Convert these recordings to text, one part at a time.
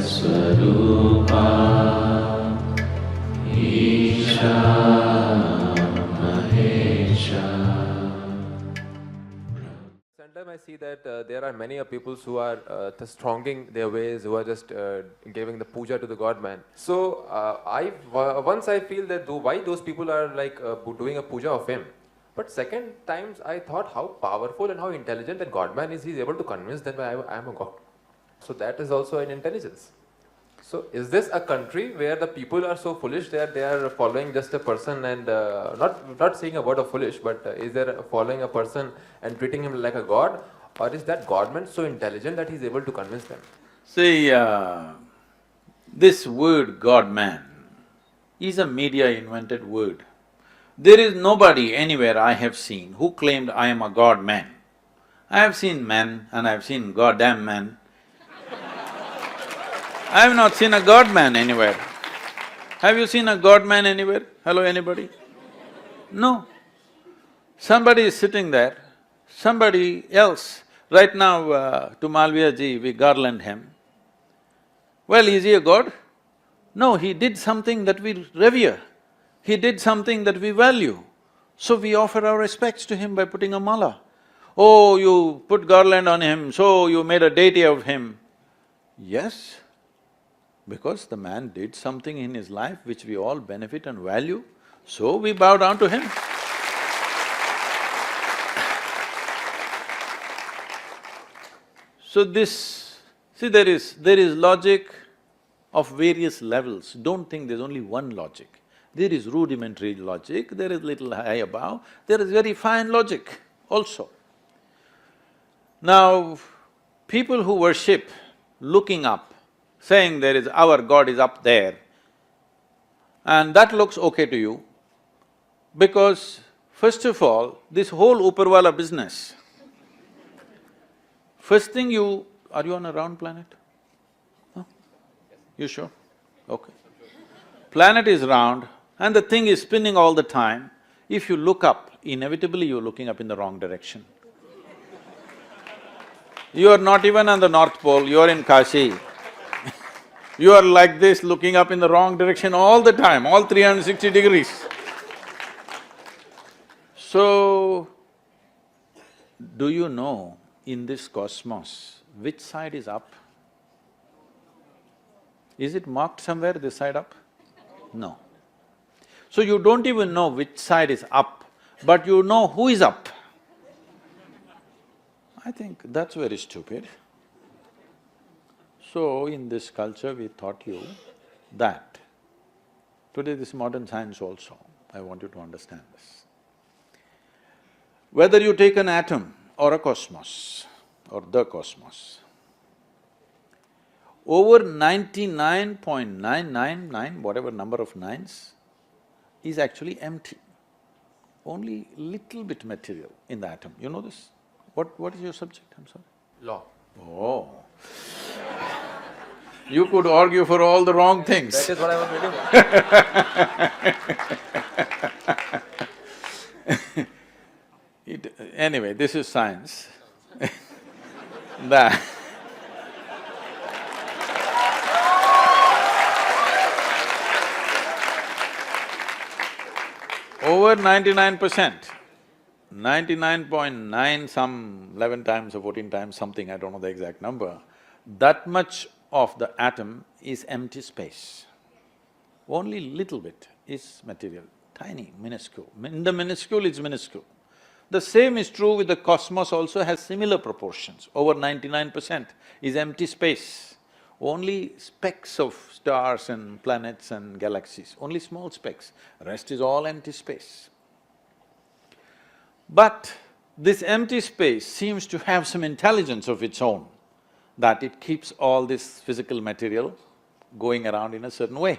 Swarupa Isha Mahesha. Sometimes I see that there are many people who are just thronging their ways, who are just giving the puja to the God man. So once I feel that why those people are like doing a puja of him. But second times I thought how powerful and how intelligent that God man is. He's able to convince them that I am a God. So that is also an intelligence. So is this a country where the people are so foolish that they are following just a person and not saying a word of foolish, but is there following a person and treating him like a god, or is that godman so intelligent that he's able to convince them? See, this word God-man is a media-invented word. There is nobody anywhere I have seen who claimed, I am a God-man. I have seen men and I have seen goddamn men. I have not seen a God-man anywhere. Have you seen a God-man anywhere? Hello, anybody? No. Somebody is sitting there, somebody else. Right now, to Malviya ji, we garland him. Well, is he a god? No, he did something that we revere. He did something that we value. So we offer our respects to him by putting a mala. Oh, you put garland on him, so you made a deity of him. Yes, because the man did something in his life which we all benefit and value, so we bow down to him. So see, there is logic of various levels. Don't think there's only one logic. There is rudimentary logic, there is little high above, there is very fine logic also. Now, people who worship looking up, saying there is… our God is up there, and that looks okay to you, because first of all, this whole Uparwala business, first thing you… are you on a round planet? Huh? You sure? Okay. Planet is round and the thing is spinning all the time. If you look up, inevitably you're looking up in the wrong direction. You are not even on the North Pole, you are in Kashi. You are like this, looking up in the wrong direction all the time, all 360 degrees. So, do you know in this cosmos, which side is up? Is it marked somewhere, this side up? No. So you don't even know which side is up, but you know who is up. I think that's very stupid. So, in this culture we taught you that, today this modern science also, I want you to understand this. Whether you take an atom or a cosmos or the cosmos, over 99.999, whatever number of nines, is actually empty. Only little bit material in the atom, you know this? What is your subject, I'm sorry? Law. Oh. You could argue for all the wrong things. That is what I was reading. Anyway, this is science. That over 99%, 99.9 some 11 times or 14 times something, I don't know the exact number, that much of the atom is empty space. Only little bit is material, tiny, minuscule. In the minuscule, it's minuscule. The same is true with the cosmos, also has similar proportions. Over 99% is empty space. Only specks of stars and planets and galaxies, only small specks, rest is all empty space. But this empty space seems to have some intelligence of its own, that it keeps all this physical material going around in a certain way.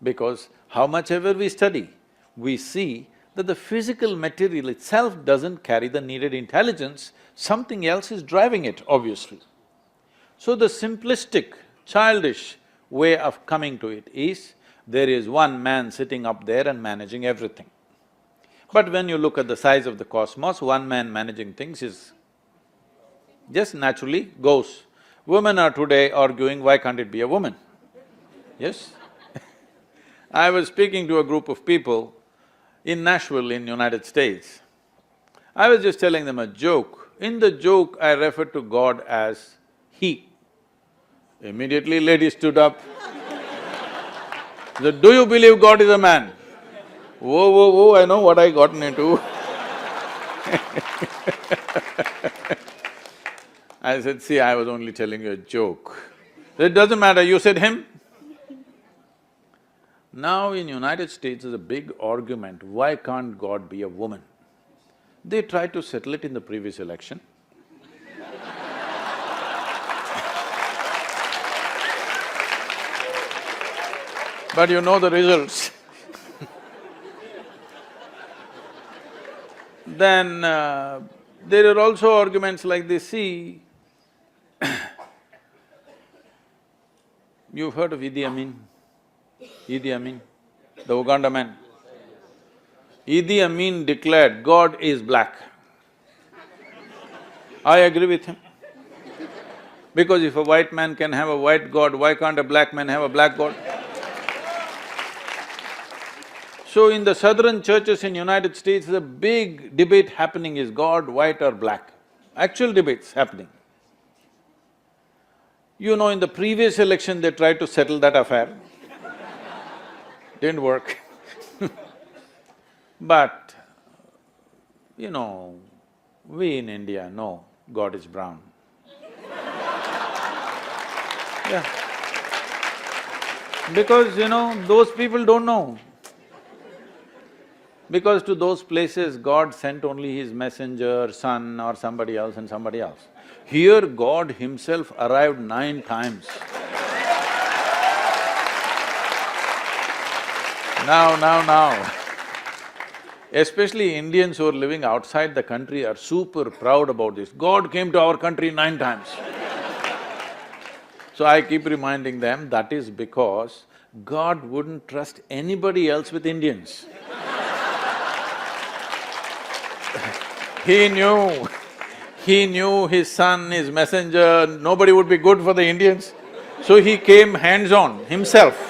Because how much ever we study, we see that the physical material itself doesn't carry the needed intelligence, something else is driving it, obviously. So the simplistic, childish way of coming to it is, there is one man sitting up there and managing everything. But when you look at the size of the cosmos, one man managing things is… just naturally goes. Women are today arguing, why can't it be a woman? Yes? I was speaking to a group of people in Nashville in United States. I was just telling them a joke. In the joke, I referred to God as He. Immediately lady stood up. Said, do you believe God is a man? Whoa, whoa, whoa, I know what I gotten into. I said, see, I was only telling you a joke. It doesn't matter, you said him. Now in United States there's a big argument, why can't God be a woman? They tried to settle it in the previous election. But you know the results. Then there are also arguments like this, see, you've heard of Idi Amin? Idi Amin, the Uganda man. Idi Amin declared, God is black. I agree with him. Because if a white man can have a white God, why can't a black man have a black God? So in the southern churches in United States, the big debate happening is God white or black. Actual debates happening. You know, in the previous election they tried to settle that affair. Didn't work. But, you know, we in India know God is brown. Yeah. Because, you know, those people don't know. Because to those places, God sent only His messenger, son or somebody else and somebody else. Here, God Himself arrived 9 times. Now. Especially Indians who are living outside the country are super proud about this. God came to our country 9 times. So I keep reminding them, that is because God wouldn't trust anybody else with Indians. He knew His son, His messenger, nobody would be good for the Indians. So He came hands-on Himself.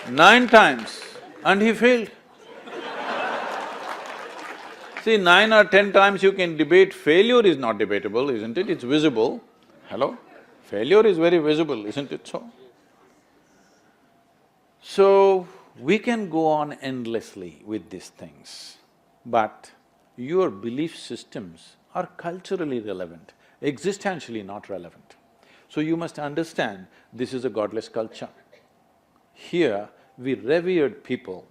9 times and He failed. See, 9 or 10 times you can debate, failure is not debatable, isn't it? It's visible. Hello? Failure is very visible, isn't it so? So, we can go on endlessly with these things, but your belief systems are culturally relevant, existentially not relevant. So you must understand, this is a godless culture. Here, we revered people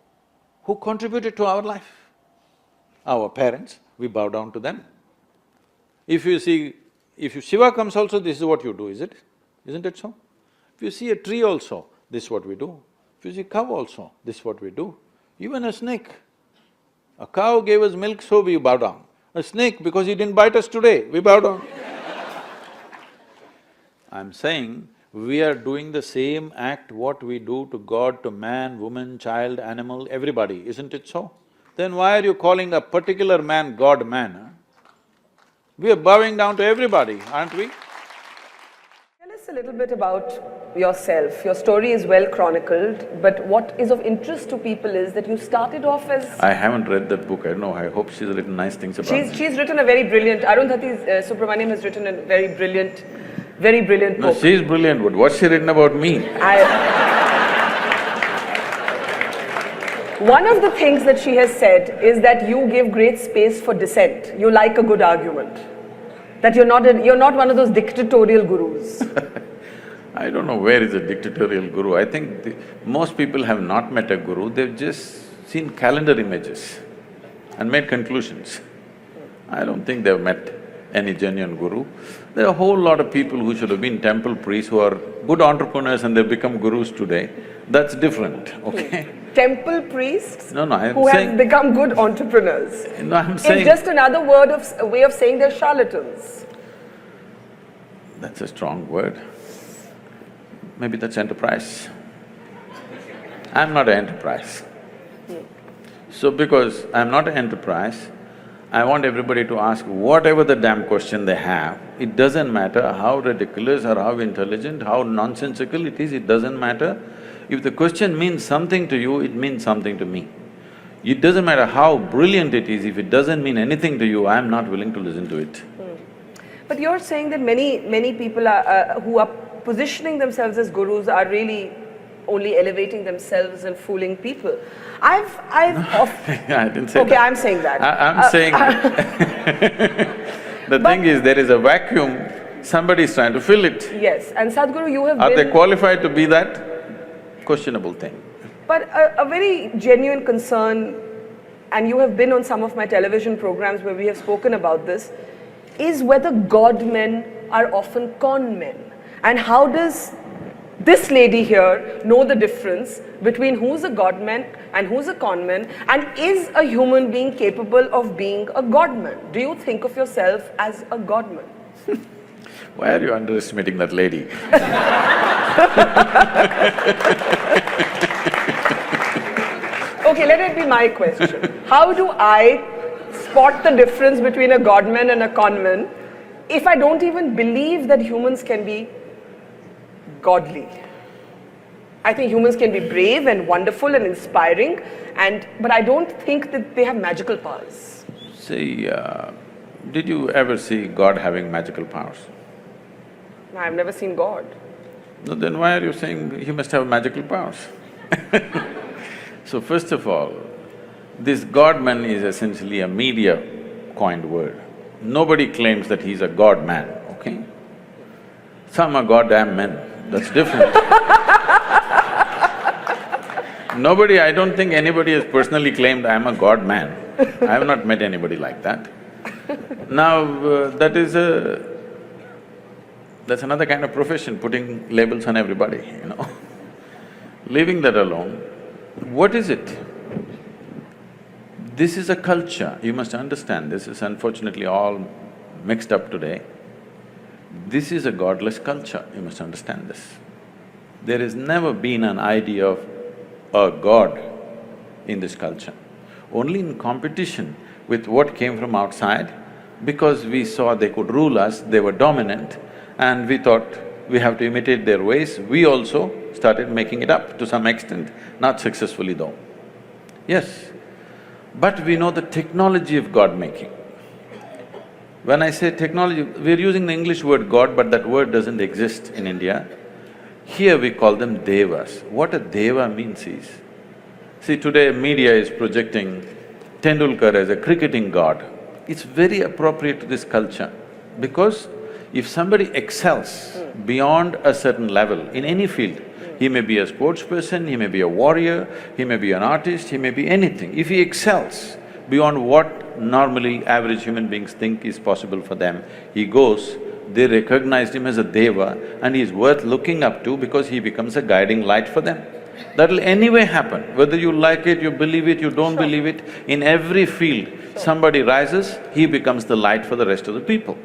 who contributed to our life. Our parents, we bow down to them. If Shiva comes also, this is what you do, is it? Isn't it so? If you see a tree also, this is what we do. If you see cow also, this is what we do. Even a snake. A cow gave us milk, so we bow down. A snake, because he didn't bite us today, we bow down. I'm saying, we are doing the same act what we do to God, to man, woman, child, animal, everybody, isn't it so? Then why are you calling a particular man God man, huh? We are bowing down to everybody, aren't we? Tell us a little bit about yourself. Your story is well chronicled, but what is of interest to people is that you started off as… I haven't read that book, I don't know, I hope she's written nice things about me. She's written a very brilliant… Arundhati Subramaniam has written a very brilliant book. No, she's brilliant, but what's she written about me? One of the things that she has said is that you give great space for dissent. You like a good argument. That you're not one of those dictatorial gurus. I don't know where is a dictatorial guru. I think most people have not met a guru, they've just seen calendar images and made conclusions. I don't think they've met any genuine guru. There are a whole lot of people who should have been temple priests who are good entrepreneurs and they've become gurus today. That's different, okay? Temple priests No, I'm who saying… have become good entrepreneurs. No, I'm saying… It's just another way of saying they're charlatans. That's a strong word. Maybe that's enterprise. I'm not an enterprise. So because I'm not an enterprise, I want everybody to ask whatever the damn question they have. It doesn't matter how ridiculous or how intelligent, how nonsensical it is, it doesn't matter. If the question means something to you, it means something to me. It doesn't matter how brilliant it is, if it doesn't mean anything to you, I'm not willing to listen to it. But you're saying that many people are, who are positioning themselves as gurus are really only elevating themselves and fooling people. I didn't say that. Okay, I'm saying that. I'm saying the thing is, there is a vacuum, somebody is trying to fill it. Yes, and Sadhguru, you have Are been… they qualified to be that? Questionable thing. But a very genuine concern, and you have been on some of my television programs where we have spoken about this, is whether God men are often con men. And how does this lady here know the difference between who's a God man and who's a con man, and is a human being capable of being a God man? Do you think of yourself as a God man? Why are you underestimating that lady? Okay, let it be my question. How do I spot the difference between a God man and a con man if I don't even believe that humans can be godly? I think humans can be brave and wonderful and inspiring, but I don't think that they have magical powers. See, did you ever see God having magical powers? I've never seen God. No, then why are you saying he must have magical powers? So first of all, this God-man is essentially a media-coined word. Nobody claims that he's a God-man, okay? Some are goddamn men, that's different. I don't think anybody has personally claimed I'm a God-man. I have not met anybody like that. Now, that's another kind of profession, putting labels on everybody, you know. Leaving that alone, what is it? This is a culture, you must understand, this is unfortunately all mixed up today. This is a godless culture, you must understand this. There has never been an idea of a god in this culture. Only in competition with what came from outside, because we saw they could rule us, they were dominant, and we thought we have to imitate their ways, we also started making it up to some extent, not successfully though. Yes, but we know the technology of God-making. When I say technology, we're using the English word God, but that word doesn't exist in India. Here we call them devas. What a deva means is, see, today media is projecting Tendulkar as a cricketing god. It's very appropriate to this culture, because if somebody excels beyond a certain level in any field, he may be a sports person, he may be a warrior, he may be an artist, he may be anything. If he excels beyond what normally average human beings think is possible for them, he goes, they recognized him as a deva and he is worth looking up to because he becomes a guiding light for them. That'll anyway happen, whether you like it, you believe it, you don't believe it, in every field, somebody rises, he becomes the light for the rest of the people.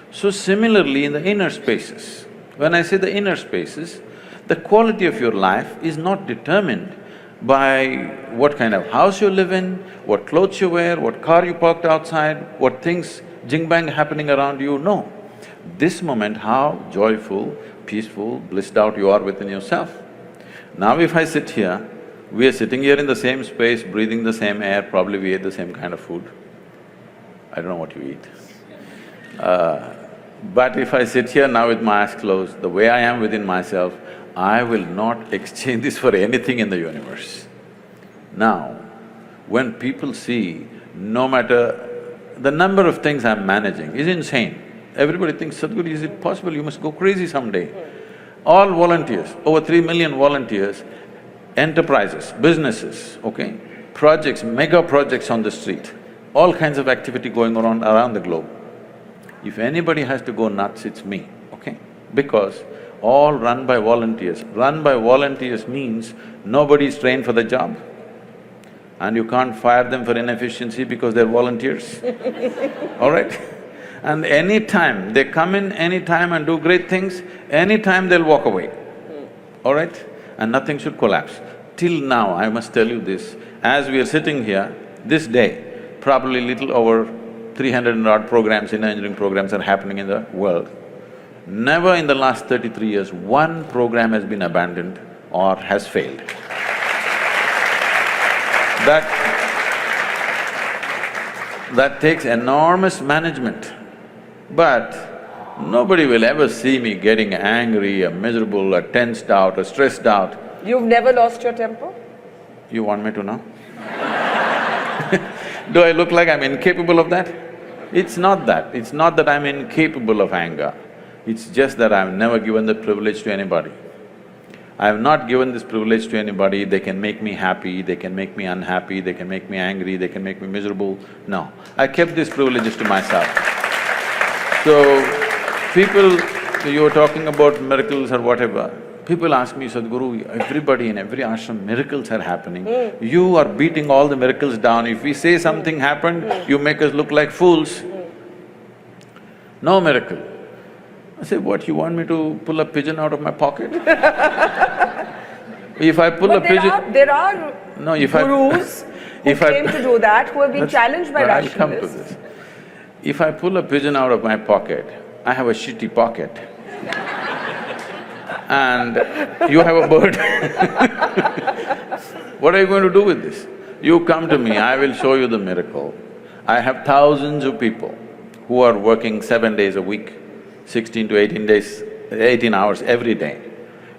So similarly in the inner spaces, when I say the inner spaces, the quality of your life is not determined by what kind of house you live in, what clothes you wear, what car you parked outside, what things jing-bang happening around you, no. This moment, how joyful, peaceful, blissed out you are within yourself. Now if I sit here, we are sitting here in the same space, breathing the same air, probably we ate the same kind of food. I don't know what you eat. But if I sit here now with my eyes closed, the way I am within myself, I will not exchange this for anything in the universe. Now, when people see, no matter… the number of things I'm managing is insane. Everybody thinks, Sadhguru, is it possible? You must go crazy someday. All volunteers, over 3 million volunteers, enterprises, businesses, okay, projects, mega projects on the street, all kinds of activity going on around the globe. If anybody has to go nuts, it's me, okay? Because all run by volunteers. Run by volunteers means nobody is trained for the job and you can't fire them for inefficiency because they're volunteers, all right? And anytime, they come in anytime and do great things, anytime they'll walk away, all right? And nothing should collapse. Till now, I must tell you this, as we are sitting here, this day, probably little over 300 and odd programs, inner engineering programs are happening in the world. Never in the last 33 years, one program has been abandoned or has failed. That takes enormous management. But nobody will ever see me getting angry or miserable or tensed out or stressed out. You've never lost your temper? You want me to know? Do I look like I'm incapable of that? It's not that. It's not that I'm incapable of anger. It's just that I've never given the privilege to anybody. I have not given this privilege to anybody. They can make me happy, they can make me unhappy, they can make me angry, they can make me miserable. No, I kept these privileges to myself. So, people… you were talking about miracles or whatever. People ask me, Sadhguru, everybody in every ashram, miracles are happening. You are beating all the miracles down. If we say something happened, you make us look like fools. No miracle. I say, what, you want me to pull a pigeon out of my pocket? If I pull a pigeon… There are No, gurus who claim to do that, who have been challenged by rationalists. I'll come to this. If I pull a pigeon out of my pocket, I have a shitty pocket. And you have a bird. What are you going to do with this? You come to me, I will show you the miracle. I have thousands of people who are working 7 days a week, 16 to 18 hours every day.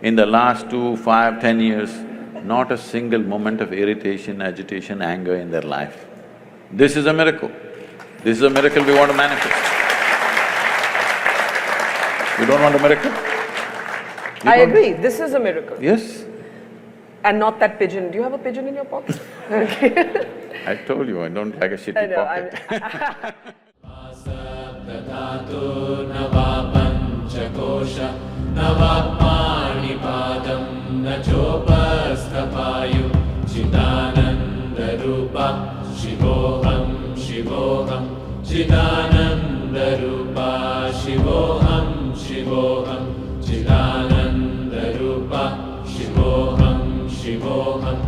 In the last 2, 5, 10 years, not a single moment of irritation, agitation, anger in their life. This is a miracle. This is a miracle we want to manifest. You don't want a miracle? I agree, this is a miracle. Yes. And not that pigeon. Do you have a pigeon in your pocket? Okay. I told you, I don't like a shitty pocket. Asabdhatu navapanchakosha navapannipadam nachopasthapayu Chidanandarupa Shivoham Shivoham Chidanandarupa Shivoham Shivoham Chidanandarupa Shivoham Shivoham